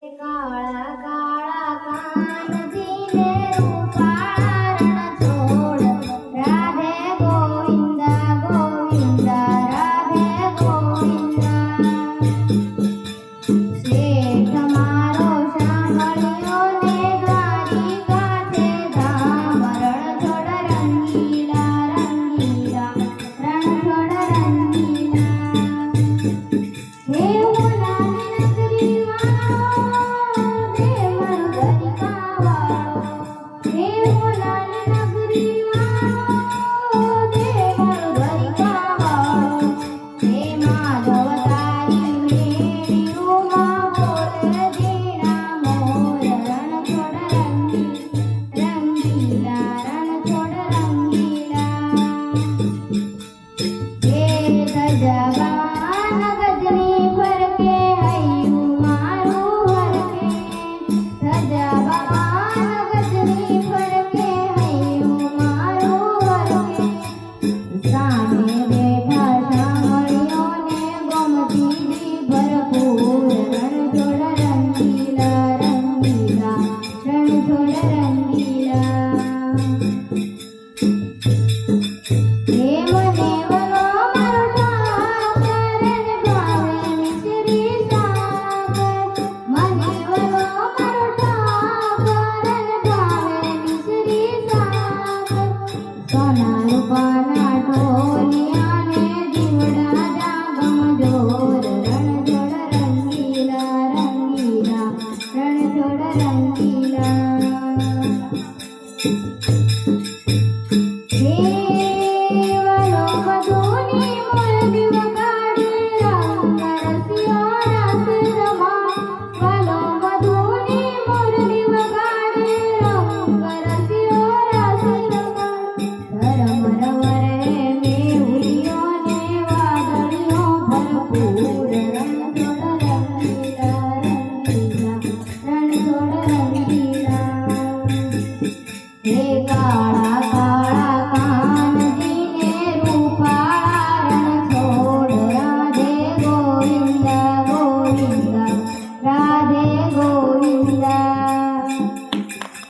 काळा काळा कानजीने रूपाळा रणछोड राधे गोविंदा गोविंदा राधे गोविंदा શેઠ મારો શામળિયો ને દ્વારિકા છે ધામ રણછોડ રંગીલા રંગીલા રણછોડ રંગીલા હે ઓલાની નગરી કાળા